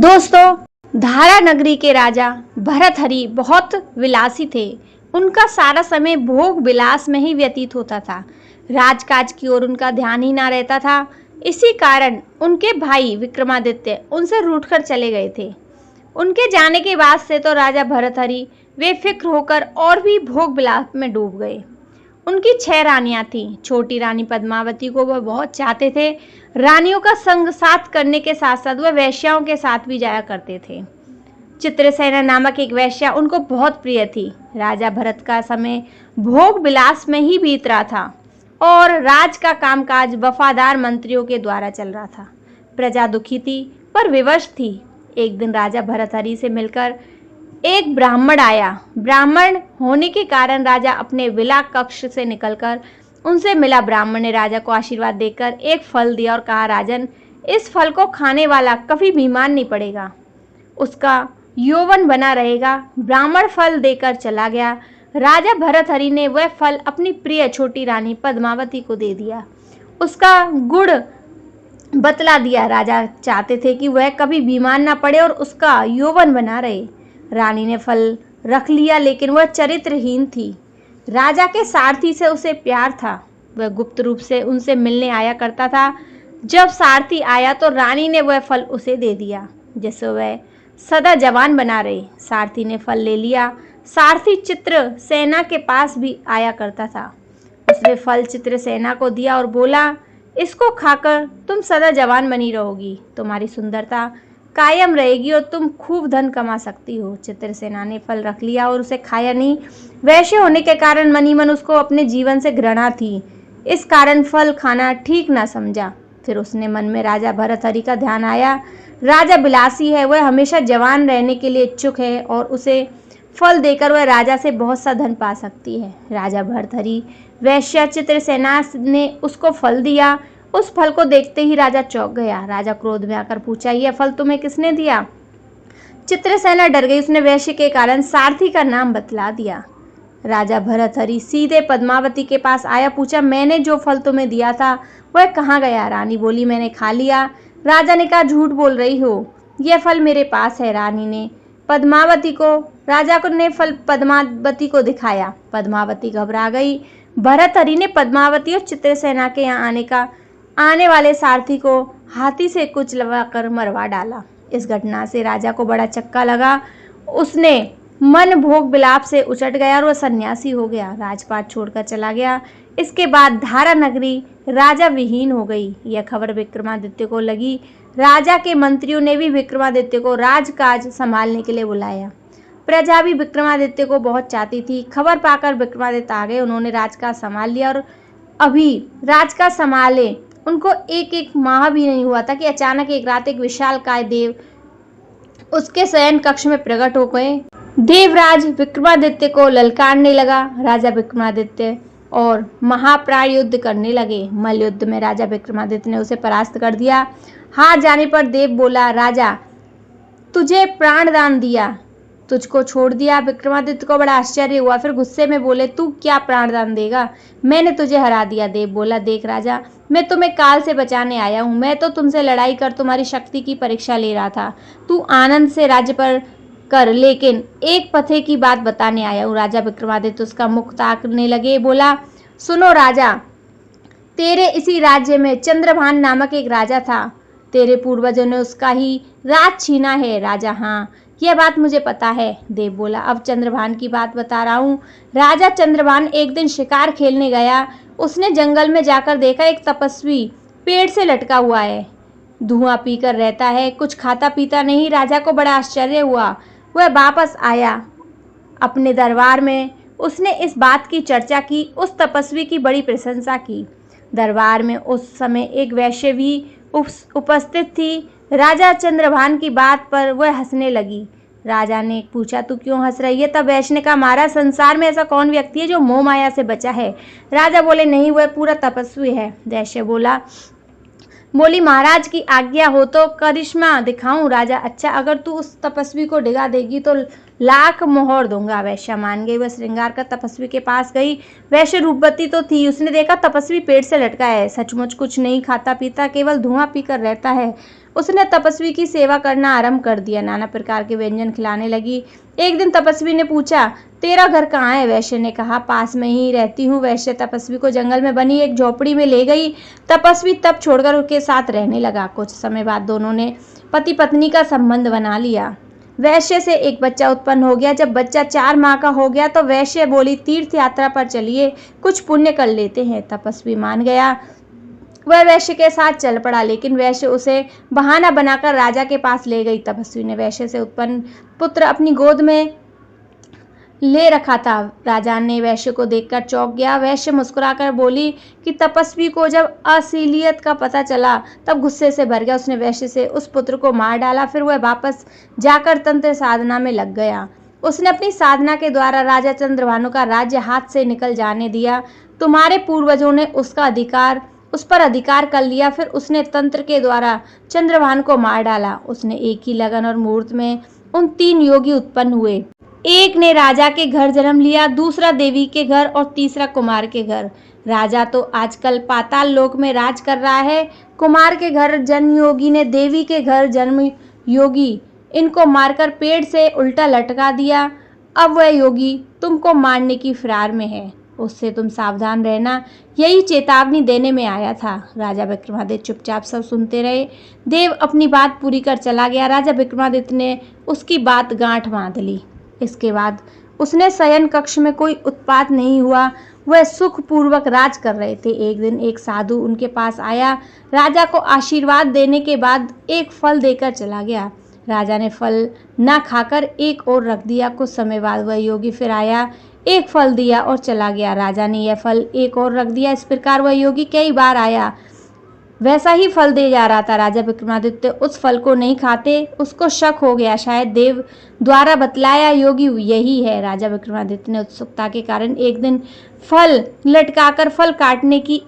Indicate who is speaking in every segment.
Speaker 1: दोस्तों, धारा नगरी के राजा भरथरी बहुत विलासी थे। उनका सारा समय भोग विलास में ही व्यतीत होता था। राजकाज की ओर उनका ध्यान ही ना रहता था। इसी कारण उनके भाई विक्रमादित्य उनसे रूठकर चले गए थे। उनके जाने के बाद से तो राजा भरथरी बेफिक्र होकर और भी भोग विलास में डूब गए। उनकी 6 रानियां थीं। छोटी रानी पद्मावती को वह बहुत चाहते थे। रानियों का संग साथ करने के साथ साथ वह वेश्याओं के साथ भी जाया करते थे। चित्रसेना नामक एक वेश्या उनको बहुत प्रिय थी। राजा भरत का समय भोग विलास में ही बीत रहा था और राज का कामकाज वफादार मंत्रियों के द्वारा चल रहा था। प्रजा दुखी थी पर विवश थी। एक दिन राजा भरथरी से मिलकर एक ब्राह्मण आया। ब्राह्मण होने के कारण राजा अपने विला कक्ष से निकलकर उनसे मिला। ब्राह्मण ने राजा को आशीर्वाद देकर एक फल दिया और कहा, राजन, इस फल को खाने वाला कभी बीमार नहीं पड़ेगा, उसका यौवन बना रहेगा। ब्राह्मण फल देकर चला गया। राजा भरथरी ने वह फल अपनी प्रिय छोटी रानी पद्मावती को दे दिया। उसका गुण बतला दिया। राजा चाहते थे कि वह कभी बीमार ना पड़े और उसका यौवन बना रहे। रानी ने फल रख लिया, लेकिन वह चरित्रहीन थी। राजा के सारथी से उसे प्यार था। वह गुप्त रूप से उनसे मिलने आया करता था। जब सारथी आया तो रानी ने वह फल उसे दे दिया, जिससे वह सदा जवान बना रहे। सारथी ने फल ले लिया। सारथी चित्रसेना के पास भी आया करता था। उसने फल चित्रसेना को दिया और बोला, इसको खाकर तुम सदा जवान बनी रहोगी, तुम्हारी सुंदरता कायम रहेगी और तुम खूब धन कमा सकती हो। चित्रसेना ने फल रख लिया और उसे खाया नहीं। वैश्य होने के कारण मनी मन उसको अपने जीवन से घृणा थी। इस कारण फल खाना ठीक ना समझा। फिर उसने मन में राजा भरथरी का ध्यान आया। राजा बिलासी है, वह हमेशा जवान रहने के लिए इच्छुक है और उसे फल देकर वह राजा से बहुत सा धन पा सकती है। राजा भरथरी वैश्य चित्रसेना ने उसको फल दिया। उस फल को देखते ही राजा चौंक गया। राजा क्रोध में आकर पूछा, यह फल तुम्हें किसने दिया? चित्रसेना डर गई। उसने वैश्य के कारण सारथी का नाम बतला दिया। राजा भरथरी सीधे पद्मावती के पास आया, पूछा, मैंने जो फल तुम्हें दिया था वह कहाँ गया? रानी बोली, मैंने खा लिया। राजा ने कहा, झूठ बोल रही हो, यह फल मेरे पास है। रानी ने राजा ने फल पद्मावती को दिखाया। पद्मावती घबरा गई। भरथरी ने पद्मावती और चित्रसेना के यहाँ आने वाले सारथी को हाथी से कुचलवाकर मरवा डाला। इस घटना से राजा को बड़ा चक्का लगा। उसने मन भोग विलाप से उचट गया और वह सन्यासी हो गया, राजपाट छोड़कर चला गया। इसके बाद धारा नगरी राजा विहीन हो गई। यह खबर विक्रमादित्य को लगी। राजा के मंत्रियों ने भी विक्रमादित्य को राजकाज संभालने के लिए बुलाया। प्रजा भी विक्रमादित्य को बहुत चाहती थी। खबर पाकर विक्रमादित्य आ गए। उन्होंने राजकाज संभाल लिया और अभी राजकाज संभाले उनको एक माह भी नहीं हुआ था कि अचानक एक रात एक विशालकाय देव उसके शयन कक्ष में प्रकट हो गए। देवराज विक्रमादित्य को ललकारने लगा। राजा विक्रमादित्य और महाप्राण युद्ध करने लगे। मल्ल युद्ध में राजा विक्रमादित्य ने उसे परास्त कर दिया। हार जाने पर देव बोला, राजा, तुझे प्राणदान दिया, तुझको छोड़ दिया। विक्रमादित्य को बड़ा आश्चर्य हुआ। फिर गुस्से में बोले, तू क्या प्राणदान देगा? मैंने तुझे हरा दिया। देव बोला, देख राजा, मैं तुम्हें काल से बचाने आया हूँ। मैं तो तुमसे लड़ाई कर तुम्हारी शक्ति की परीक्षा ले रहा था। तू आनंद से राज्य पर कर, लेकिन एक पथे की बात बताने आया हूँ। राजा विक्रमादित्य उसका मुख ताकने लगे। बोला, सुनो राजा, तेरे इसी राज्य में चंद्रभान नामक एक राजा था। तेरे पूर्वजों ने उसका ही राज छीना है। राजा, हाँ, यह बात मुझे पता है। देव बोला, अब चंद्रभान की बात बता रहा हूँ। राजा चंद्रभान एक दिन शिकार खेलने गया। उसने जंगल में जाकर देखा एक तपस्वी पेड़ से लटका हुआ है, धुआं पीकर रहता है, कुछ खाता पीता नहीं। राजा को बड़ा आश्चर्य हुआ। वह वापस आया अपने दरबार में। उसने इस बात की चर्चा की। उस तपस्वी की बड़ी प्रशंसा की। दरबार में उस समय एक वैश्य भी उपस्थित थी। राजा चंद्रभान की बात पर वह हंसने लगी। राजा ने पूछा, तू क्यों हंस रही है? तब वैश्य ने कहा, महाराज, संसार में ऐसा कौन व्यक्ति है जो मोह माया से बचा है? राजा बोले, नहीं, वह पूरा तपस्वी है। वैश्य बोली, महाराज की आज्ञा हो तो करिश्मा दिखाऊं? राजा, अच्छा, अगर तू उस तपस्वी को डिगा देगी तो लाख मोहर दूंगा। वैश्या मान गई। वह श्रृंगार कर तपस्वी के पास गई। वैश्य रूपवती तो थी। उसने देखा तपस्वी पेट से लटका है, सचमुच कुछ नहीं खाता पीता, केवल धुआं पीकर रहता है। उसने तपस्वी की सेवा करना आरंभ कर दिया, नाना प्रकार के व्यंजन खिलाने लगी। एक दिन तपस्वी ने पूछा, तेरा घर कहाँ है? वैश्य ने कहा, पास में ही रहती हूँ। वैश्य तपस्वी को जंगल में बनी एक झोपड़ी में ले गई। तपस्वी तब छोड़कर उसके साथ रहने लगा। कुछ समय बाद दोनों ने पति पत्नी का संबंध बना लिया। वैश्य से एक बच्चा उत्पन्न हो गया। जब बच्चा 4 माह का हो गया तो वैश्य बोली, तीर्थ यात्रा पर चलिए, कुछ पुण्य कर लेते हैं। तपस्वी मान गया। वह वैश्य के साथ चल पड़ा, लेकिन वैश्य उसे बहाना बनाकर राजा के पास ले गई। तपस्वी ने वैश्य से उत्पन्न पुत्र अपनी गोद में ले रखा था। राजा ने वैश्य को देखकर चौंक गया। वैश्य मुस्कुराकर बोली कि तपस्वी को जब असलियत का पता चला तब गुस्से से भर गया। उसने वैश्य से उस पुत्र को मार डाला। फिर वह वापस जाकर तंत्र साधना में लग गया। उसने अपनी साधना के द्वारा राजा चंद्रभानु का राज्य हाथ से निकल जाने दिया। तुम्हारे पूर्वजों ने उस पर अधिकार कर लिया। फिर उसने तंत्र के द्वारा चंद्रभानु को मार डाला। उसने एक ही लगन और मुहूर्त में उन 3 योगी उत्पन्न हुए। एक ने राजा के घर जन्म लिया, दूसरा देवी के घर और तीसरा कुमार के घर। राजा तो आजकल पाताल लोक में राज कर रहा है। कुमार के घर जन्म योगी ने देवी के घर जन्म योगी इनको मारकर पेड़ से उल्टा लटका दिया। अब वह योगी तुमको मारने की फिरार में है, उससे तुम सावधान रहना, यही चेतावनी देने में आया था। राजा विक्रमादित्य चुपचाप सब सुनते रहे। देव अपनी बात पूरी कर चला गया। राजा विक्रमादित्य ने उसकी बात गांठ बांध ली। इसके बाद उसने शयन कक्ष में कोई उत्पात नहीं हुआ। वह सुखपूर्वक राज कर रहे थे। एक दिन एक साधु उनके पास आया। राजा को आशीर्वाद देने के बाद एक फल देकर चला गया। राजा ने फल न खाकर एक और रख दिया। कुछ समय बाद वह योगी फिर आया, एक फल दिया और चला गया। राजा ने यह फल एक और रख दिया। इस प्रकार वह योगी कई बार आया, वैसा ही फल दे जा रहा था। राजा विक्रमादित्य उस फल को नहीं खाते। उसको शक हो गया, शायद देव द्वारा बतलाया योगी यही है। राजा विक्रमादित्य ने उत्सुकता के कारण एक दिन फल लटकाकर फल काटने की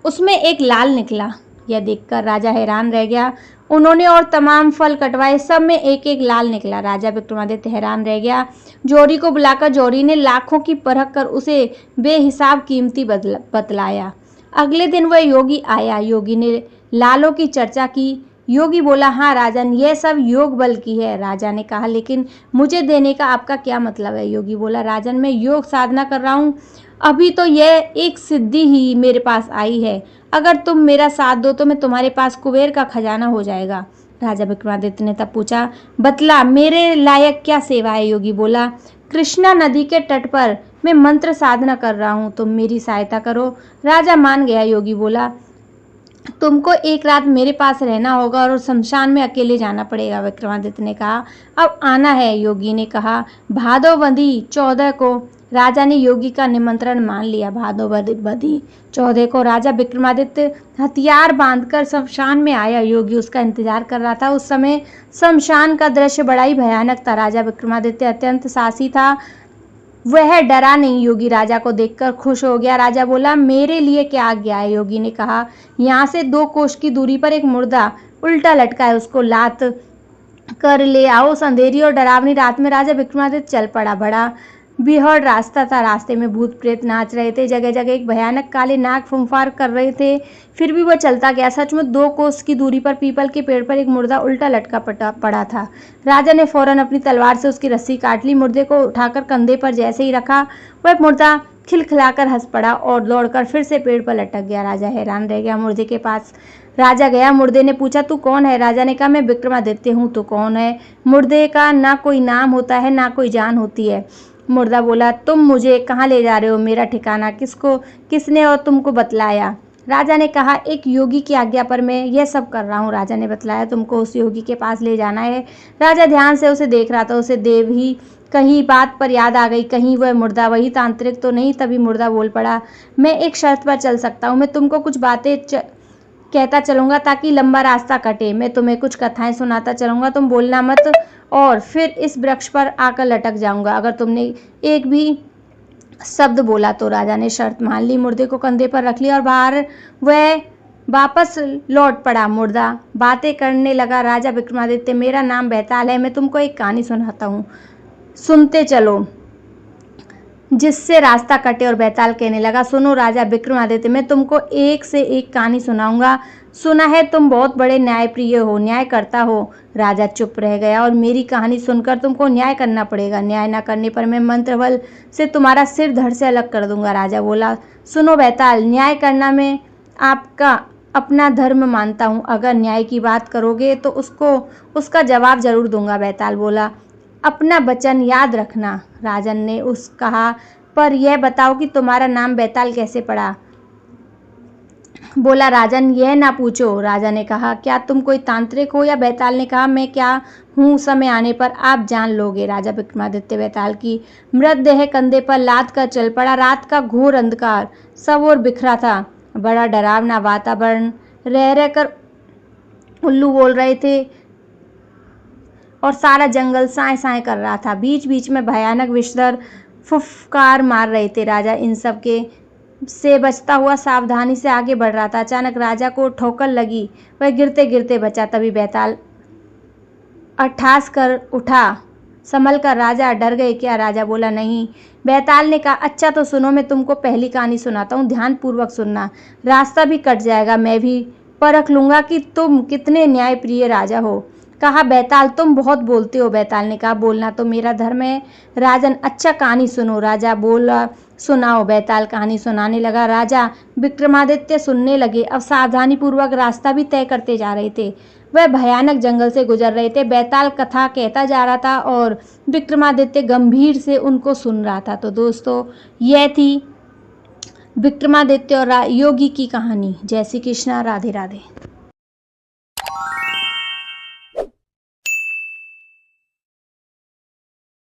Speaker 1: उसमें एक लाल निकला। यह देखकर राजा हैरान रह गया। उन्होंने और तमाम फल कटवाए, सब में एक एक लाल निकला। राजा विक्रमादित्य हैरान रह गया। जोरी को बुलाकर जोरी ने लाखों की परख कर उसे बेहिसाब कीमती बतलाया। अगले दिन वह योगी आया। योगी ने लालों की चर्चा की। योगी बोला, हाँ राजन, यह सब योग बल की है। राजा ने कहा, लेकिन मुझे देने का आपका क्या मतलब है? योगी बोला, राजन, मैं योग साधना कर रहा हूँ। अभी तो यह एक सिद्धि ही मेरे पास आई है। अगर तुम मेरा साथ दो तो मैं तुम्हारे पास कुबेर का खजाना हो जाएगा। राजा विक्रमादित्य ने तब पूछा, बतला, मेरे लायक क्या सेवा है? योगी बोला, कृष्णा नदी के तट पर मैं मंत्र साधना कर रहा हूँ, तुम मेरी सहायता करो। राजा मान गया। योगी बोला, तुमको एक रात मेरे पास रहना होगा और शमशान में अकेले जाना पड़ेगा। विक्रमादित्य ने कहा, अब आना है। योगी ने कहा, भादोवदी 14 को। राजा ने योगी का निमंत्रण मान लिया। भादोवदी 14 को राजा विक्रमादित्य हथियार बांधकर शमशान में आया। योगी उसका इंतजार कर रहा था। उस समय शमशान का दृश्य बड़ा ही भयानक था। राजा विक्रमादित्य अत्यंत साहसी था, वह डरा नहीं। योगी राजा को देखकर खुश हो गया। राजा बोला, मेरे लिए क्या आज्ञा है? योगी ने कहा, यहाँ से 2 कोस की दूरी पर एक मुर्दा उल्टा लटका है, उसको लात कर ले आओ। अंधेरी और डरावनी रात में राजा विक्रमादित्य चल पड़ा। बड़ा बिहड़ रास्ता था। रास्ते में भूत प्रेत नाच रहे थे। जगह जगह एक भयानक काले नाग फुंफार कर रहे थे। फिर भी वह चलता गया। सच में 2 कोस की दूरी पर पीपल के पेड़ पर एक मुर्दा उल्टा लटका पड़ा था। राजा ने फौरन अपनी तलवार से उसकी रस्सी काट ली। मुर्दे को उठाकर कंधे पर जैसे ही रखा, वह मुर्दा खिलखिलाकर हंस पड़ा और दौड़कर फिर से पेड़ पर लटक गया। राजा हैरान रह गया। मुर्दे के पास राजा गया। मुर्दे ने पूछा, तू कौन है? राजा ने कहा, मैं विक्रमादित्य हूँ। तू कौन है? मुर्दे का ना कोई नाम होता है ना कोई जान होती है। मुर्दा बोला, तुम मुझे कहाँ ले जा रहे हो? मेरा ठिकाना किसने और तुमको बतलाया? राजा ने कहा, एक योगी की आज्ञा पर मैं यह सब कर रहा हूँ। राजा ने बतलाया, तुमको उस योगी के पास ले जाना है। राजा ध्यान से उसे देख रहा था। उसे देव ही कहीं बात पर याद आ गई, कहीं वह मुर्दा वही तांत्रिक तो नहीं। तभी मुर्दा बोल पड़ा, मैं एक शर्त पर चल सकता हूँ। मैं तुमको कुछ बातें कहता चलूँगा ताकि लंबा रास्ता कटे। मैं तुम्हें कुछ कथाएं सुनाता चलूँगा, तुम बोलना मत, और फिर इस वृक्ष पर आकर लटक जाऊँगा अगर तुमने एक भी शब्द बोला तो। राजा ने शर्त मान ली। मुर्दे को कंधे पर रख लिया और बाहर वह वापस लौट पड़ा। मुर्दा बातें करने लगा, राजा विक्रमादित्य, मेरा नाम बैताल है। मैं तुमको एक कहानी सुनाता हूँ, सुनते चलो। जिससे रास्ता कटे और बैताल कहने लगा, सुनो राजा विक्रमादित्य, मैं तुमको एक से एक कहानी सुनाऊंगा। सुना है तुम बहुत बड़े न्यायप्रिय हो, न्याय करता हो। राजा चुप रह गया, और मेरी कहानी सुनकर तुमको न्याय करना पड़ेगा। न्याय ना करने पर मैं मंत्र बल से तुम्हारा सिर धड़ से अलग कर दूंगा। राजा बोला, सुनो बैताल, न्याय करना मैं आपका अपना धर्म मानता हूँ। अगर न्याय की बात करोगे तो उसका जवाब जरूर दूंगा। बैताल बोला, अपना वचन याद रखना। राजन ने उस कहा, पर यह बताओ कि तुम्हारा नाम बैताल कैसे पड़ा। बोला, राजन यह ना पूछो। राजा ने कहा, क्या तुम कोई तांत्रिक हो? या बैताल ने कहा, मैं क्या हूँ, समय आने पर आप जान लोगे। राजा विक्रमादित्य बैताल की मृतदेह कंधे पर लाद कर चल पड़ा। रात का घोर अंधकार सब ओर बिखरा था। बड़ा डरावना वातावरण, रह रहकर उल्लू बोल रहे थे और सारा जंगल साए साए कर रहा था। बीच बीच में भयानक विषधर फुफकार मार रहे थे। राजा इन सब के से बचता हुआ सावधानी से आगे बढ़ रहा था। अचानक राजा को ठोकर लगी, वह गिरते गिरते बचा। तभी बैताल अट्ठास कर उठा। संभल कर राजा, डर गए क्या? राजा बोला, नहीं। बैताल ने कहा, अच्छा तो सुनो, मैं तुमको पहली कहानी सुनाता हूँ, ध्यान पूर्वक सुनना। रास्ता भी कट जाएगा, मैं भी परख लूंगा कि तुम कितने न्यायप्रिय राजा हो। कहा बैताल, तुम बहुत बोलते हो। बैताल ने कहा, बोलना तो मेरा धर्म है राजन, अच्छा कहानी सुनो। राजा बोला, सुनाओ। बैताल कहानी सुनाने लगा। राजा विक्रमादित्य सुनने लगे। अब सावधानी पूर्वक रास्ता भी तय करते जा रहे थे। वह भयानक जंगल से गुजर रहे थे। बैताल कथा कहता जा रहा था और विक्रमादित्य गंभीर से उनको सुन रहा था। तो दोस्तों, यह थी विक्रमादित्य और योगी की कहानी। जय श्री कृष्णा, राधे राधे।